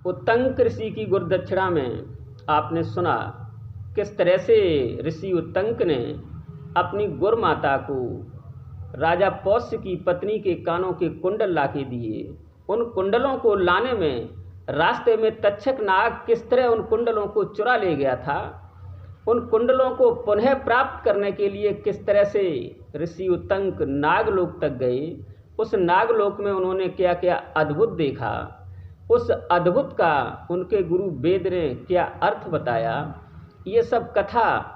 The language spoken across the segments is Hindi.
उत्तंक ऋषि की गुरुदक्षिणा में आपने सुना किस तरह से ऋषि उत्तंक ने अपनी गुरु माता को राजा पौष्य की पत्नी के कानों के कुंडल लाके दिए। उन कुंडलों को लाने में रास्ते में तक्षक नाग किस तरह उन कुंडलों को चुरा ले गया था। उन कुंडलों को पुनः प्राप्त करने के लिए किस तरह से ऋषि उत्तंक नागलोक तक गए, उस नागलोक में उन्होंने क्या क्या अद्भुत देखा, उस अद्भुत का उनके गुरु वेद ने क्या अर्थ बताया, ये सब कथा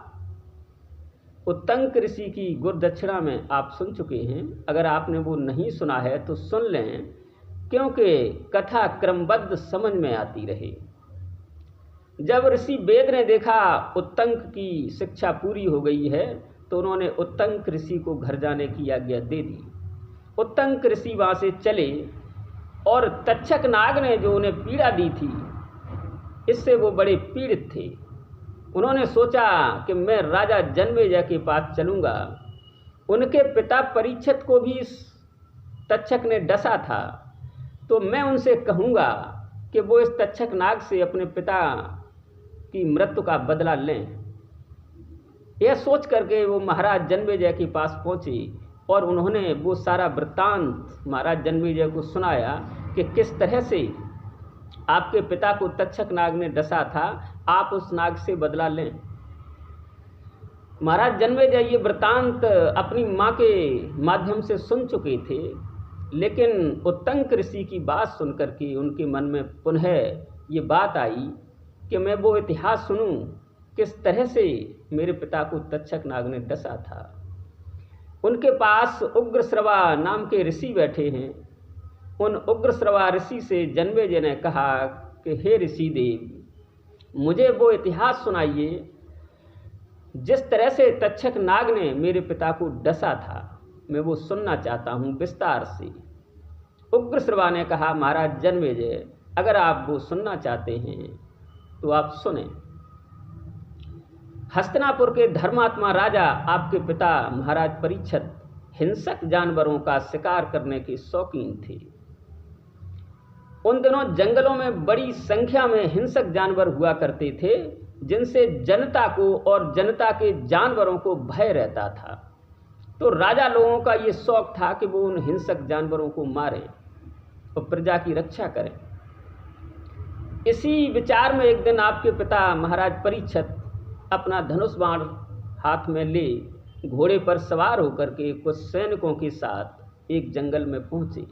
उत्तंक ऋषि की गुरुदक्षिणा में आप सुन चुके हैं। अगर आपने वो नहीं सुना है तो सुन लें, क्योंकि कथा क्रमबद्ध समझ में आती रहे। जब ऋषि वेद ने देखा उत्तंक की शिक्षा पूरी हो गई है तो उन्होंने उत्तंक ऋषि को घर जाने की आज्ञा दे दी। उत्तंक ऋषि वहाँ से चले और तक्षक नाग ने जो उन्हें पीड़ा दी थी, इससे वो बड़े पीड़ित थे। उन्होंने सोचा कि मैं राजा जन्मेजय के पास चलूँगा। उनके पिता परीक्षित को भी इस तक्षक ने डसा था, तो मैं उनसे कहूँगा कि वो इस तक्षक नाग से अपने पिता की मृत्यु का बदला लें। यह सोच करके वो महाराज जन्मेजय के पास पहुँचे और उन्होंने वो सारा वृत्तांत महाराज जन्मेजय को सुनाया कि किस तरह से आपके पिता को तक्षक नाग ने डसा था, आप उस नाग से बदला लें। महाराज जन्मेजय ये वृत्तांत अपनी माँ के माध्यम से सुन चुके थे, लेकिन उत्तंक ऋषि की बात सुनकर के उनके मन में पुनः ये बात आई कि मैं वो इतिहास सुनूं किस तरह से मेरे पिता को तक्षक नाग ने डसा था। उनके पास उग्रश्रवा नाम के ऋषि बैठे हैं। उन उग्रश्रवा ऋषि से जन्मेजय ने कहा कि हे ऋषि देव, मुझे वो इतिहास सुनाइए जिस तरह से तक्षक नाग ने मेरे पिता को डसा था, मैं वो सुनना चाहता हूँ विस्तार से। उग्रश्रवा ने कहा, महाराज जन्मेजय, अगर आप वो सुनना चाहते हैं तो आप सुने। हस्तिनापुर के धर्मात्मा राजा आपके पिता महाराज परीक्षित हिंसक जानवरों का शिकार करने के शौकीन थे। उन दिनों जंगलों में बड़ी संख्या में हिंसक जानवर हुआ करते थे, जिनसे जनता को और जनता के जानवरों को भय रहता था। तो राजा लोगों का ये शौक था कि वो उन हिंसक जानवरों को मारें और प्रजा की रक्षा करें। इसी विचार में एक दिन आपके पिता महाराज परीक्षित अपना धनुष बाण हाथ में ले घोड़े पर सवार होकर के कुछ सैनिकों के साथ एक जंगल में पहुंचे।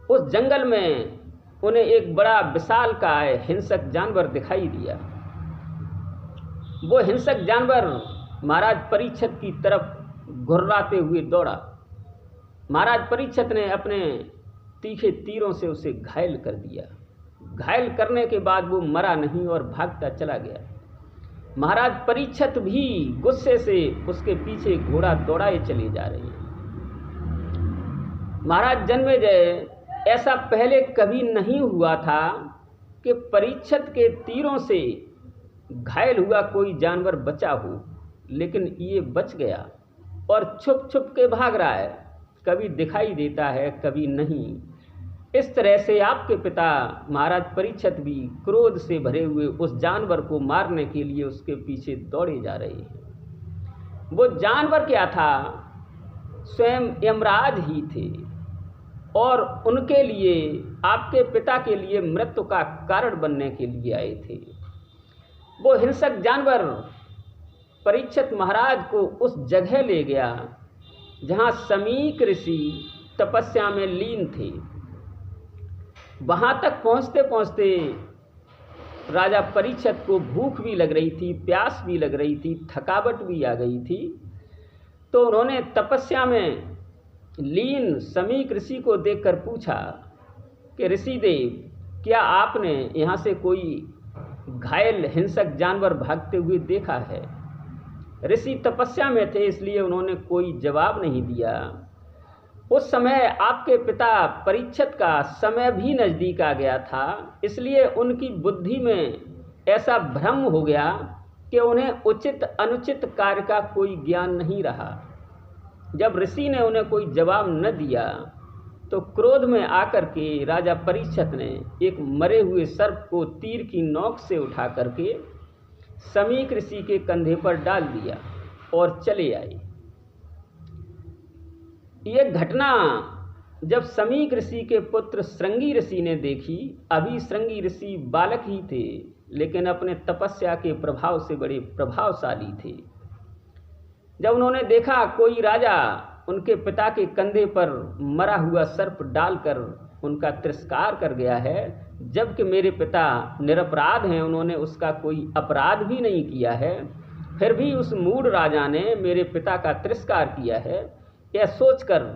उस जंगल में उन्हें एक बड़ा विशालकाय हिंसक जानवर दिखाई दिया। वो हिंसक जानवर महाराज परीक्षित की तरफ घुर्राते हुए दौड़ा। महाराज परीक्षित ने अपने तीखे तीरों से उसे घायल कर दिया। घायल करने के बाद वो मरा नहीं और भागता चला गया। महाराज परीक्षित भी गुस्से से उसके पीछे घोड़ा दौड़ाए चले जा रहे हैं। महाराज जन्मेजय, ऐसा पहले कभी नहीं हुआ था कि परीक्षित के तीरों से घायल हुआ कोई जानवर बचा हो, लेकिन ये बच गया और छुप छुप के भाग रहा है। कभी दिखाई देता है, कभी नहीं। इस तरह से आपके पिता महाराज परीक्षित भी क्रोध से भरे हुए उस जानवर को मारने के लिए उसके पीछे दौड़े जा रहे हैं। वो जानवर क्या था? स्वयं यमराज ही थे और उनके लिए, आपके पिता के लिए मृत्यु का कारण बनने के लिए आए थे। वो हिंसक जानवर परीक्षित महाराज को उस जगह ले गया जहाँ समीक ऋषि तपस्या में लीन थे। वहाँ तक पहुँचते पहुँचते राजा परीक्षित को भूख भी लग रही थी, प्यास भी लग रही थी, थकावट भी आ गई थी। तो उन्होंने तपस्या में लीन समीक ऋषि को देखकर पूछा कि ऋषि देव, क्या आपने यहाँ से कोई घायल हिंसक जानवर भागते हुए देखा है? ऋषि तपस्या में थे, इसलिए उन्होंने कोई जवाब नहीं दिया। उस समय आपके पिता परीक्षित का समय भी नज़दीक आ गया था, इसलिए उनकी बुद्धि में ऐसा भ्रम हो गया कि उन्हें उचित अनुचित कार्य का कोई ज्ञान नहीं रहा। जब ऋषि ने उन्हें कोई जवाब न दिया तो क्रोध में आकर के राजा परीक्षित ने एक मरे हुए सर्प को तीर की नोक से उठा करके समीक ऋषि के कंधे पर डाल दिया और चले आए। यह घटना जब समीक ऋषि के पुत्र श्रृंगी ऋषि ने देखी, अभी श्रृंगी ऋषि बालक ही थे लेकिन अपने तपस्या के प्रभाव से बड़े प्रभावशाली थे। जब उन्होंने देखा कोई राजा उनके पिता के कंधे पर मरा हुआ सर्प डालकर उनका तिरस्कार कर गया है, जबकि मेरे पिता निरपराध हैं, उन्होंने उसका कोई अपराध भी नहीं किया है, फिर भी उस मूढ़ राजा ने मेरे पिता का तिरस्कार किया है, यह सोचकर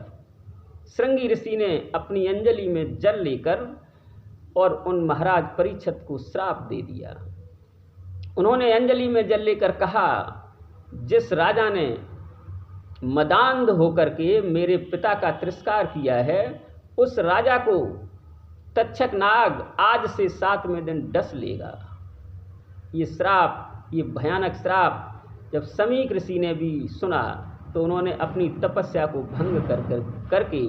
श्रृंगी ऋषि ने अपनी अंजलि में जल लेकर और उन महाराज परीक्षित को श्राप दे दिया। उन्होंने अंजलि में जल लेकर कहा, जिस राजा ने मदांध होकर के मेरे पिता का तिरस्कार किया है, उस राजा को तक्षक नाग आज से 7वें दिन डस लेगा। ये श्राप, ये भयानक श्राप जब समीक ऋषि ने भी सुना तो उन्होंने अपनी तपस्या को भंग करके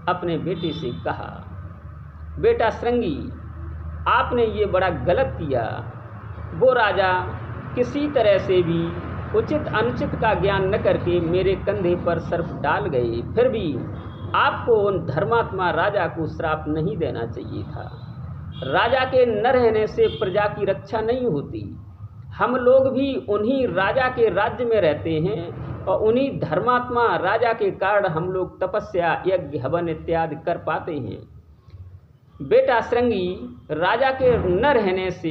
अपने बेटे से कहा, बेटा श्रृंगी, आपने ये बड़ा गलत किया। वो राजा किसी तरह से भी उचित अनुचित का ज्ञान न करके मेरे कंधे पर सर्प डाल गए, फिर भी आपको उन धर्मात्मा राजा को श्राप नहीं देना चाहिए था। राजा के न रहने से प्रजा की रक्षा नहीं होती। हम लोग भी उन्हीं राजा के राज्य में रहते हैं और उन्हीं धर्मात्मा राजा के कारण हम लोग तपस्या, यज्ञ, हवन इत्यादि कर पाते हैं। बेटा श्रृंगी, राजा के न रहने से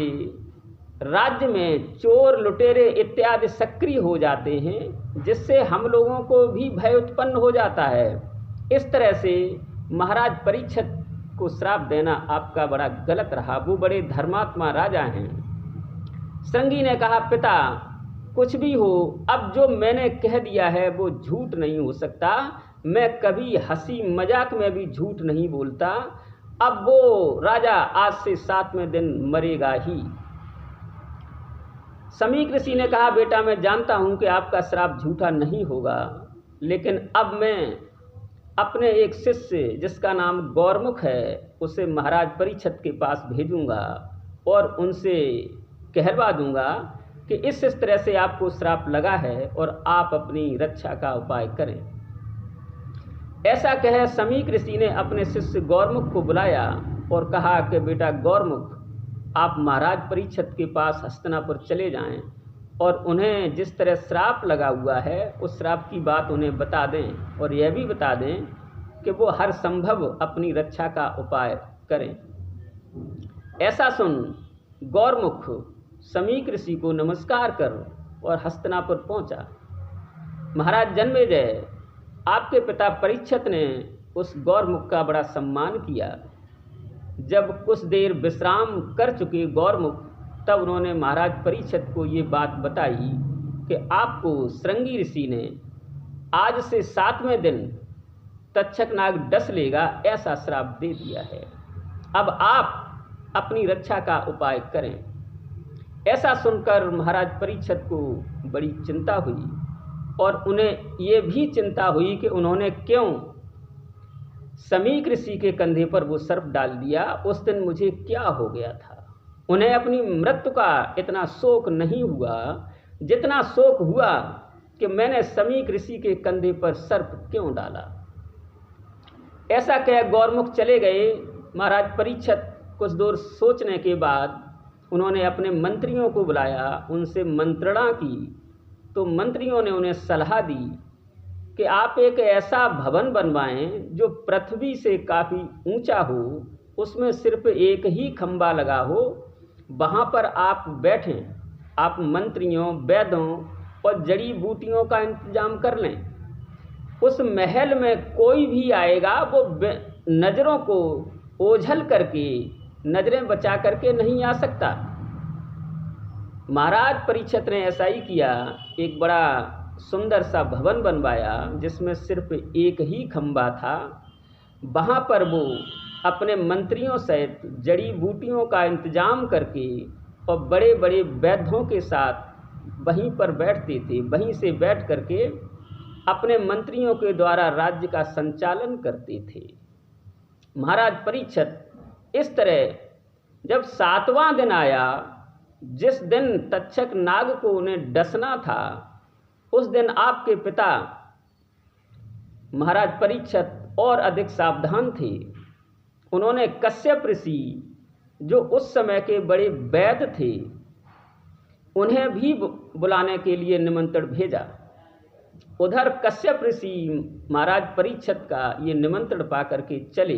राज्य में चोर, लुटेरे इत्यादि सक्रिय हो जाते हैं, जिससे हम लोगों को भी भय उत्पन्न हो जाता है। इस तरह से महाराज परीक्षित को श्राप देना आपका बड़ा गलत रहा। वो बड़े धर्मात्मा राजा हैं। श्रृंगी ने कहा, पिता कुछ भी हो, अब जो मैंने कह दिया है वो झूठ नहीं हो सकता। मैं कभी हंसी मजाक में भी झूठ नहीं बोलता। अब वो राजा आज से 7वें दिन मरेगा ही। समीक ऋषि ने कहा, बेटा मैं जानता हूं कि आपका श्राप झूठा नहीं होगा, लेकिन अब मैं अपने एक शिष्य जिसका नाम गौरमुख है उसे महाराज परीक्षित के पास भेजूंगा और उनसे कहलवा दूंगा कि इस तरह से आपको श्राप लगा है और आप अपनी रक्षा का उपाय करें। ऐसा कह समीक ऋषि ने अपने शिष्य गौरमुख को बुलाया और कहा कि बेटा गौरमुख, आप महाराज परीक्षित के पास हस्तिनापुर चले जाएं और उन्हें जिस तरह श्राप लगा हुआ है उस श्राप की बात उन्हें बता दें और यह भी बता दें कि वो हर संभव अपनी रक्षा का उपाय करें। ऐसा सुन गौरमुख समीक ऋषि को नमस्कार कर और हस्तिनापुर पहुंचा। महाराज जन्मेजय, आपके पिता परीक्षित ने उस गौरमुख का बड़ा सम्मान किया। जब कुछ देर विश्राम कर चुके गौरमुख, तब उन्होंने महाराज परीक्षित को ये बात बताई कि आपको श्रृंगी ऋषि ने आज से 7वें दिन तक्षक नाग डस लेगा, ऐसा श्राप दे दिया है। अब आप अपनी रक्षा का उपाय करें। ऐसा सुनकर महाराज परीक्षित को बड़ी चिंता हुई और उन्हें ये भी चिंता हुई कि उन्होंने क्यों समीक ऋषि के कंधे पर वो सर्प डाल दिया। उस दिन मुझे क्या हो गया था। उन्हें अपनी मृत्यु का इतना शोक नहीं हुआ जितना शोक हुआ कि मैंने समीक ऋषि के कंधे पर सर्प क्यों डाला। ऐसा कह गौरमुख चले गए। महाराज परीक्षित कुछ दूर सोचने के बाद उन्होंने अपने मंत्रियों को बुलाया, उनसे मंत्रणा की, तो मंत्रियों ने उन्हें सलाह दी कि आप एक ऐसा भवन बनवाएं जो पृथ्वी से काफ़ी ऊंचा हो, उसमें सिर्फ एक ही खंबा लगा हो, वहाँ पर आप बैठें। आप मंत्रियों, वैद्यों और जड़ी बूटियों का इंतजाम कर लें। उस महल में कोई भी आएगा वो नज़रों को ओझल करके, नज़रें बचा करके नहीं आ सकता। महाराज परीक्षित ने ऐसा ही किया। एक बड़ा सुंदर सा भवन बनवाया जिसमें सिर्फ एक ही खंबा था। वहाँ पर वो अपने मंत्रियों सहित जड़ी बूटियों का इंतजाम करके और बड़े बड़े वैद्यों के साथ वहीं पर बैठते थे। वहीं से बैठ करके अपने मंत्रियों के द्वारा राज्य का संचालन करते थे। महाराज परीक्षित, इस तरह जब 7वां दिन आया, जिस दिन तक्षक नाग को उन्हें डसना था, उस दिन आपके पिता महाराज परीक्षित और अधिक सावधान थे। उन्होंने कश्यप ऋषि, जो उस समय के बड़े वैद्य थे, उन्हें भी बुलाने के लिए निमंत्रण भेजा। उधर कश्यप ऋषि महाराज परीक्षित का ये निमंत्रण पा करके चले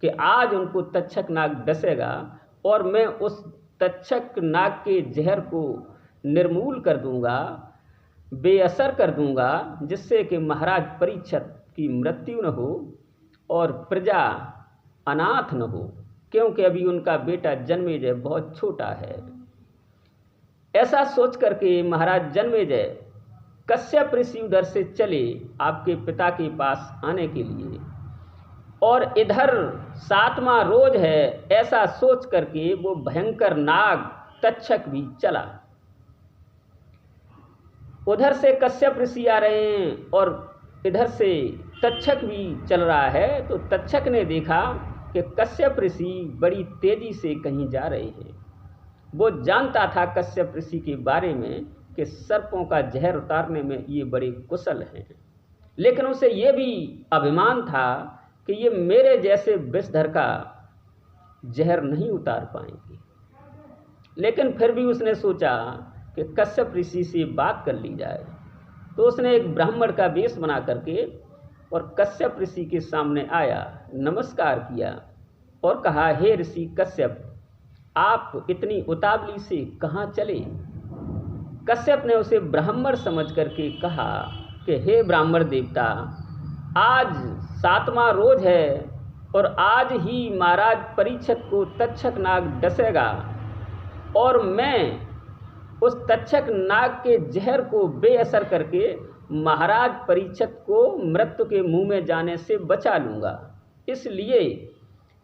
कि आज उनको तक्षक नाग डसेगा और मैं उस तक्षक नाग के जहर को निर्मूल कर दूंगा, बेअसर कर दूंगा, जिससे कि महाराज परीक्षित की मृत्यु न हो और प्रजा अनाथ न हो, क्योंकि अभी उनका बेटा जन्मेजय बहुत छोटा है। ऐसा सोच करके महाराज जन्मेजय कश्यप ऋषि उधर से चले आपके पिता के पास आने के लिए, और इधर 7वां रोज है, ऐसा सोच करके वो भयंकर नाग तक्षक भी चला। उधर से कश्यप ऋषि आ रहे हैं और इधर से तक्षक भी चल रहा है। तो तक्षक ने देखा कि कश्यप ऋषि बड़ी तेजी से कहीं जा रहे हैं। वो जानता था कश्यप ऋषि के बारे में कि सर्पों का जहर उतारने में ये बड़े कुशल हैं, लेकिन उसे ये भी अभिमान था कि ये मेरे जैसे विषधर का जहर नहीं उतार पाएंगे। लेकिन फिर भी उसने सोचा कि कश्यप ऋषि से बात कर ली जाए। तो उसने एक ब्राह्मण का वेश बना करके और कश्यप ऋषि के सामने आया, नमस्कार किया और कहा, हे ऋषि कश्यप, आप इतनी उतावली से कहाँ चले? कश्यप ने उसे ब्राह्मण समझ करके कहा कि हे ब्राह्मण देवता, आज 7वां रोज है और आज ही महाराज परीक्षित को तक्षक नाग डसेगा और मैं उस तक्षक नाग के जहर को बेअसर करके महाराज परीक्षित को मृत्यु के मुंह में जाने से बचा लूँगा। इसलिए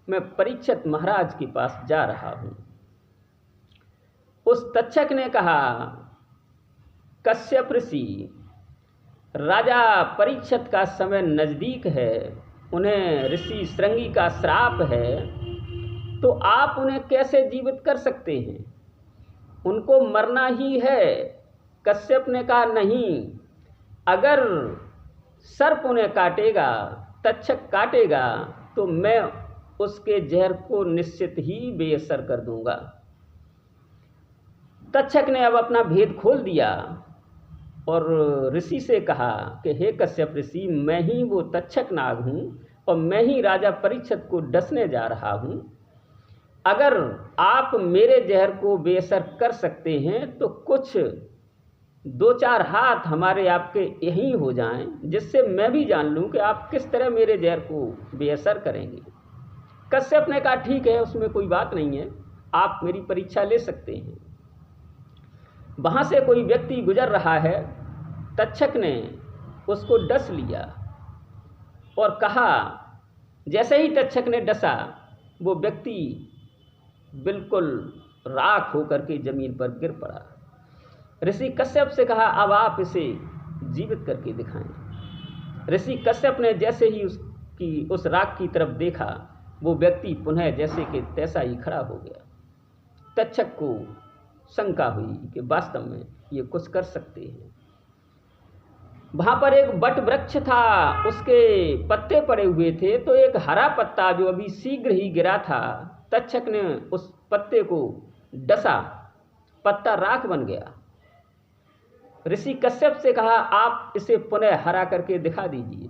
मैं परीक्षित महाराज के पास जा रहा हूँ। उस तक्षक ने कहा, कश्यप ऋषि, राजा परीक्षित का समय नज़दीक है, उन्हें ऋषि श्रृंगी का श्राप है, तो आप उन्हें कैसे जीवित कर सकते हैं? उनको मरना ही है। कश्यप ने कहा, नहीं, अगर सर्प उन्हें काटेगा, तक्षक काटेगा, तो मैं उसके जहर को निश्चित ही बेअसर कर दूंगा। तक्षक ने अब अपना भेद खोल दिया और ऋषि से कहा कि हे कश्यप ऋषि, मैं ही वो तक्षक नाग हूँ और मैं ही राजा परीक्षित को डसने जा रहा हूँ। अगर आप मेरे जहर को बेअसर कर सकते हैं तो कुछ 2-4 हाथ हमारे आपके यहीं हो जाएं, जिससे मैं भी जान लूं कि आप किस तरह मेरे जहर को बेअसर करेंगे। कश्यप ने कहा, ठीक है, उसमें कोई बात नहीं है, आप मेरी परीक्षा ले सकते हैं। वहाँ से कोई व्यक्ति गुजर रहा है, तक्षक ने उसको डस लिया और कहा, जैसे ही तक्षक ने डसा, वो व्यक्ति बिल्कुल राख होकर के जमीन पर गिर पड़ा। ऋषि कश्यप से कहा, अब आप इसे जीवित करके दिखाएं। ऋषि कश्यप ने जैसे ही उस राख की तरफ देखा, वो व्यक्ति पुनः जैसे कि तैसा ही खड़ा हो गया। तक्षक को शंका हुई कि वास्तव में ये कुछ कर सकते हैं। वहाँ पर एक बट वृक्ष था, उसके पत्ते पड़े हुए थे, तो एक हरा पत्ता जो अभी शीघ्र ही गिरा था, तक्षक ने उस पत्ते को डसा, पत्ता राख बन गया। ऋषि कश्यप से कहा, आप इसे पुनः हरा करके दिखा दीजिए।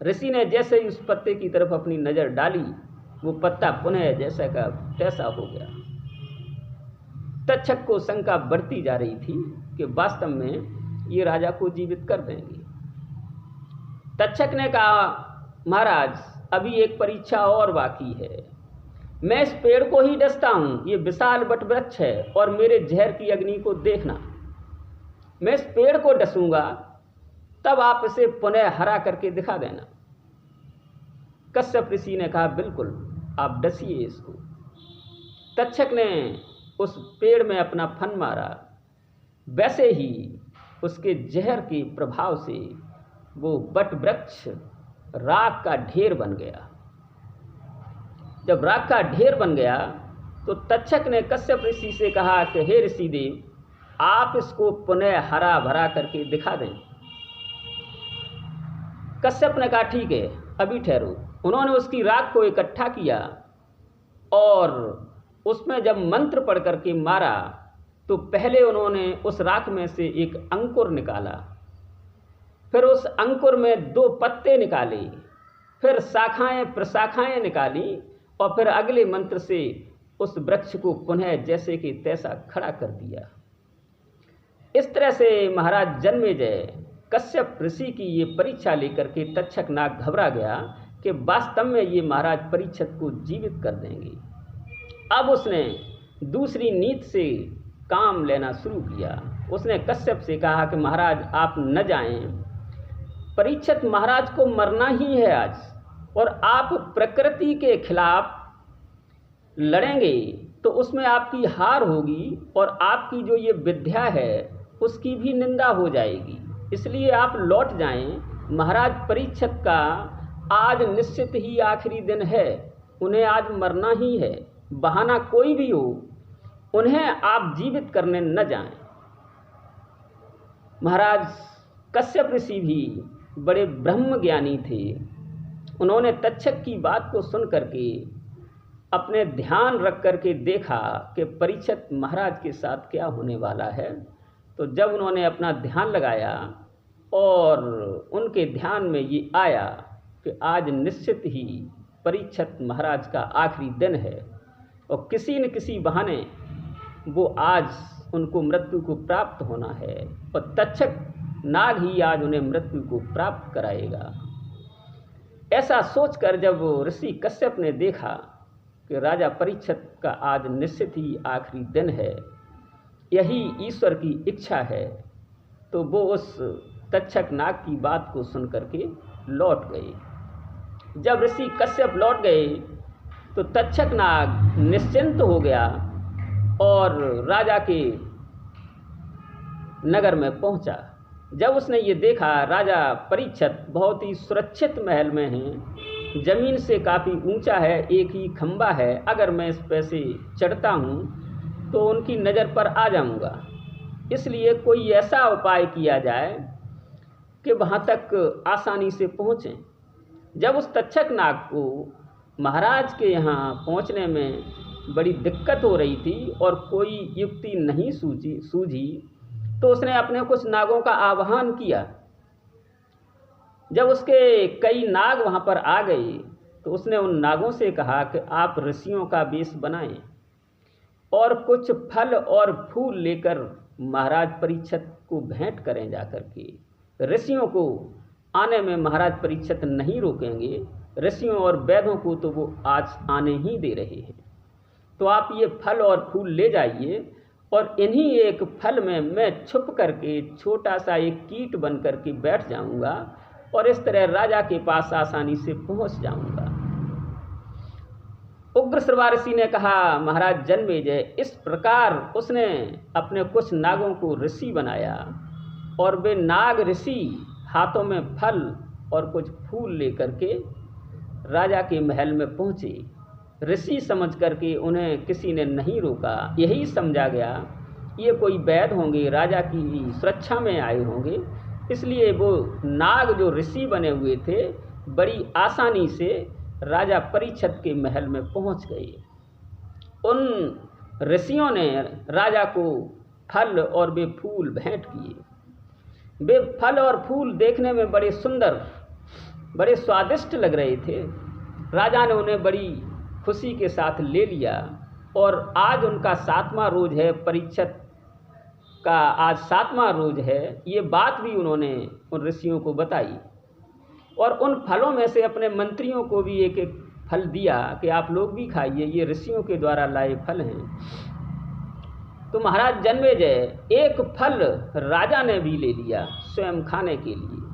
ऋषि ने जैसे ही उस पत्ते की तरफ अपनी नज़र डाली, वो पत्ता पुनः जैसा का तैसा हो गया। तक्षक को शंका बढ़ती जा रही थी कि वास्तव में ये राजा को जीवित कर देंगे। तक्षक ने कहा, महाराज, अभी एक परीक्षा और बाकी है। मैं इस पेड़ को ही डसता हूँ, ये विशाल बट वृक्ष है, और मेरे जहर की अग्नि को देखना। मैं इस पेड़ को डसूंगा, तब आप इसे पुनः हरा करके दिखा देना। कश्यप ऋषि ने कहा, बिल्कुल, आप डसिए इसको। तक्षक ने उस पेड़ में अपना फन मारा, वैसे ही उसके जहर के प्रभाव से वो बट वृक्ष राख का ढेर बन गया। जब राख का ढेर बन गया तो तक्षक ने कश्यप ऋषि से कहा कि हे ऋषिदेव, आप इसको पुनः हरा भरा करके दिखा दें। कश्यप ने कहा ठीक है, अभी ठहरो। उन्होंने उसकी राख को इकट्ठा किया और उसमें जब मंत्र पढ़ करके मारा तो पहले उन्होंने उस राख में से एक अंकुर निकाला, फिर उस अंकुर में 2 पत्ते निकाले, फिर शाखाएं प्रशाखाएं निकाली और फिर अगले मंत्र से उस वृक्ष को पुनः जैसे कि तैसा खड़ा कर दिया। इस तरह से महाराज जन्मेजय कश्यप ऋषि की ये परीक्षा लेकर के तक्षक नाग घबरा गया कि वास्तव में ये महाराज परीक्षित को जीवित कर देंगे। अब उसने दूसरी नीति से काम लेना शुरू किया। उसने कश्यप से कहा कि महाराज आप न जाएं, परीक्षित महाराज को मरना ही है आज, और आप प्रकृति के खिलाफ लड़ेंगे तो उसमें आपकी हार होगी और आपकी जो ये विद्या है उसकी भी निंदा हो जाएगी। इसलिए आप लौट जाएं। महाराज परीक्षित का आज निश्चित ही आखिरी दिन है, उन्हें आज मरना ही है। बहाना कोई भी हो, उन्हें आप जीवित करने न जाएं। महाराज कश्यप ऋषि भी बड़े ब्रह्म ज्ञानी थे। उन्होंने तक्षक की बात को सुन करके अपने ध्यान रख करके देखा कि परीक्षित महाराज के साथ क्या होने वाला है। तो जब उन्होंने अपना ध्यान लगाया और उनके ध्यान में ये आया कि आज निश्चित ही परीक्षित महाराज का आखिरी दिन है और किसी न किसी बहाने वो आज उनको मृत्यु को प्राप्त होना है और तक्षक नाग ही आज उन्हें मृत्यु को प्राप्त कराएगा। ऐसा सोचकर जब ऋषि कश्यप ने देखा कि राजा परीक्षित का आज निश्चित ही आखिरी दिन है, यही ईश्वर की इच्छा है, तो वो उस तक्षक नाग की बात को सुन करके लौट गए। जब ऋषि कश्यप लौट गए तो तक्षक नाग निश्चिंत हो गया और राजा के नगर में पहुंचा। जब उसने ये देखा राजा परीक्षित बहुत ही सुरक्षित महल में हैं, ज़मीन से काफ़ी ऊंचा है, एक ही खंबा है, अगर मैं इस पे से चढ़ता हूँ तो उनकी नज़र पर आ जाऊँगा। इसलिए कोई ऐसा उपाय किया जाए कि वहाँ तक आसानी से पहुँचें। जब उस तक्षक नाग को महाराज के यहाँ पहुँचने में बड़ी दिक्कत हो रही थी और कोई युक्ति नहीं सूझी तो उसने अपने कुछ नागों का आह्वान किया। जब उसके कई नाग वहाँ पर आ गए तो उसने उन नागों से कहा कि आप ऋषियों का वेश बनाएं और कुछ फल और फूल लेकर महाराज परीक्षित को भेंट करें जाकर के। ऋषियों को आने में महाराज परीक्षित नहीं रोकेंगे, ऋषियों और वैद्यों को तो वो आज आने ही दे रहे हैं। तो आप ये फल और फूल ले जाइए और इन्हीं एक फल में मैं छुप करके छोटा सा एक कीट बन करके बैठ जाऊंगा और इस तरह राजा के पास आसानी से पहुंच जाऊंगा। उग्रश्रवा ऋषि ने कहा, महाराज जन्मेजय, इस प्रकार उसने अपने कुछ नागों को ऋषि बनाया और वे नाग ऋषि हाथों में फल और कुछ फूल लेकर के राजा के महल में पहुँचे। ऋषि समझ करके उन्हें किसी ने नहीं रोका। यही समझा गया ये कोई वैद्य होंगे, राजा की सुरक्षा में आए होंगे, इसलिए वो नाग जो ऋषि बने हुए थे बड़ी आसानी से राजा परीक्षित के महल में पहुंच गए। उन ऋषियों ने राजा को फल और वे फूल भेंट किए। वे फल और फूल देखने में बड़े सुंदर, बड़े स्वादिष्ट लग रहे थे। राजा ने उन्हें बड़ी खुशी के साथ ले लिया और आज उनका 7वां रोज है, परीक्षित का आज 7वां रोज है। ये बात भी उन्होंने उन ऋषियों को बताई और उन फलों में से अपने मंत्रियों को भी एक एक फल दिया कि आप लोग भी खाइए, ये ऋषियों के द्वारा लाए फल हैं। तो महाराज जन्मेजय एक फल राजा ने भी ले लिया स्वयं खाने के लिए।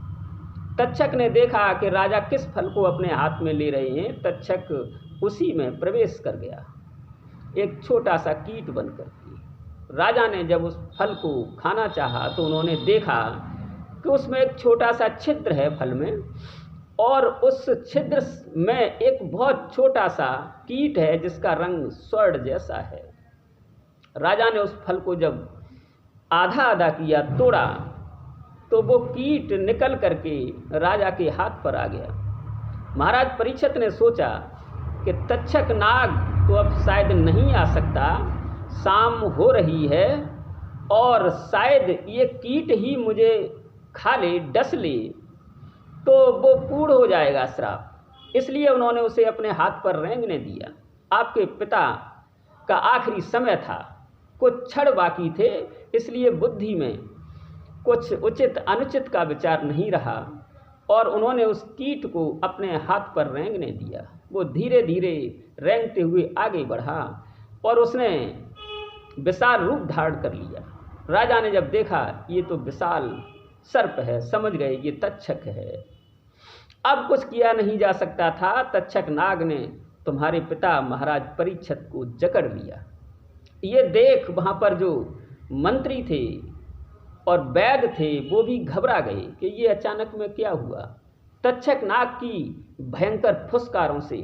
तक्षक ने देखा कि राजा किस फल को अपने हाथ में ले रहे हैं। तक्षक उसी में प्रवेश कर गया, एक छोटा सा कीट बनकर के। राजा ने जब उस फल को खाना चाहा तो उन्होंने देखा कि उसमें एक छोटा सा छिद्र है फल में और उस छिद्र में एक बहुत छोटा सा कीट है जिसका रंग स्वर्ण जैसा है। राजा ने उस फल को जब आधा आधा किया, तोड़ा, तो वो कीट निकल करके राजा के हाथ पर आ गया। महाराज परीक्षित ने सोचा कि तक्षक नाग तो अब शायद नहीं आ सकता, शाम हो रही है और शायद ये कीट ही मुझे खा ले, डस ले, तो वो पूर्ण हो जाएगा श्राप। इसलिए उन्होंने उसे अपने हाथ पर रेंगने दिया। आपके पिता का आखिरी समय था, कुछ क्षण बाकी थे, इसलिए बुद्धि में कुछ उचित अनुचित का विचार नहीं रहा और उन्होंने उस कीट को अपने हाथ पर रेंगने दिया। वो धीरे धीरे रेंगते हुए आगे बढ़ा और उसने विशाल रूप धारण कर लिया। राजा ने जब देखा ये तो विशाल सर्प है, समझ गए ये तक्षक है। अब कुछ किया नहीं जा सकता था। तक्षक नाग ने तुम्हारे पिता महाराज परीक्षित को जकड़ लिया। ये देख वहाँ पर जो मंत्री थे और वैद्य थे वो भी घबरा गए कि ये अचानक में क्या हुआ। तक्षक नाग की भयंकर फुसकारों से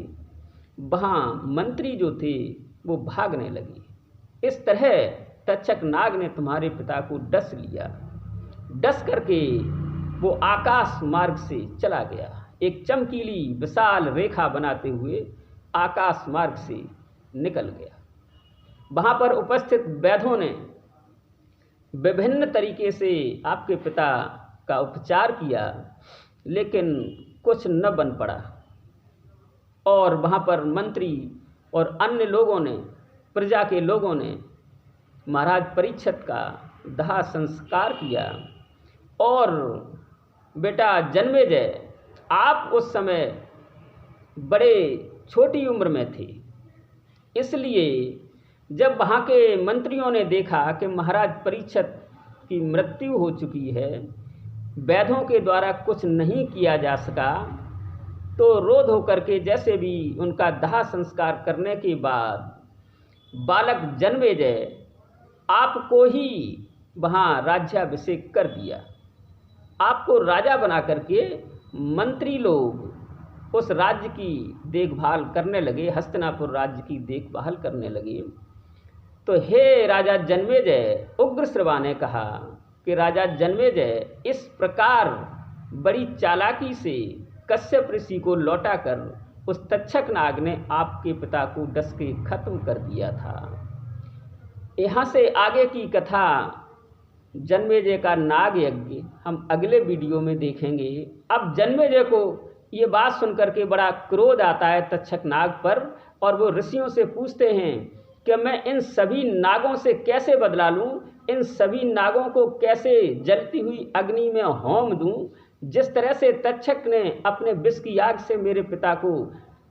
वहाँ मंत्री जो थे वो भागने लगे। इस तरह तक्षक नाग ने तुम्हारे पिता को डस लिया। डस करके वो आकाश मार्ग से चला गया, एक चमकीली विशाल रेखा बनाते हुए आकाश मार्ग से निकल गया। वहाँ पर उपस्थित वैद्यों ने विभिन्न तरीके से आपके पिता का उपचार किया, लेकिन कुछ न बन पड़ा और वहाँ पर मंत्री और अन्य लोगों ने, प्रजा के लोगों ने महाराज परीक्षित का दाह संस्कार किया। और बेटा जन्मेजय, आप उस समय बड़े छोटी उम्र में थे, इसलिए जब वहाँ के मंत्रियों ने देखा कि महाराज परीक्षित की मृत्यु हो चुकी है, वैद्यों के द्वारा कुछ नहीं किया जा सका, तो रोध होकर के जैसे भी उनका दाह संस्कार करने के बाद बालक जन्मेजय आपको ही वहाँ राज्याभिषेक कर दिया। आपको राजा बना करके मंत्री लोग उस राज्य की देखभाल करने लगे, हस्तिनापुर राज्य की देखभाल करने लगे। तो हे राजा जन्मेजय, उग्रश्रवा ने कहा कि राजा जन्मेजय, इस प्रकार बड़ी चालाकी से कश्यप ऋषि को लौटाकर उस तक्षक नाग ने आपके पिता को डस के खत्म कर दिया था। यहाँ से आगे की कथा जन्मेजय का नाग यज्ञ हम अगले वीडियो में देखेंगे। अब जन्मेजय को ये बात सुनकर के बड़ा क्रोध आता है तक्षक नाग पर और वो ऋषियों से पूछते हैं कि मैं इन सभी नागों से कैसे बदला लूं, इन सभी नागों को कैसे जलती हुई अग्नि में होम दूं। जिस तरह से तक्षक ने अपने विष की आग से मेरे पिता को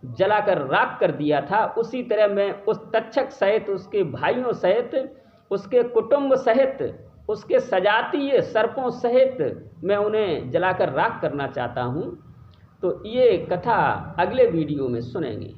जलाकर राख कर दिया था, उसी तरह मैं उस तक्षक सहित, उसके भाइयों सहित, उसके कुटुंब सहित, उसके सजातीय सर्पों सहित मैं उन्हें जलाकर राख करना चाहता हूँ। तो ये कथा अगले वीडियो में सुनेंगे।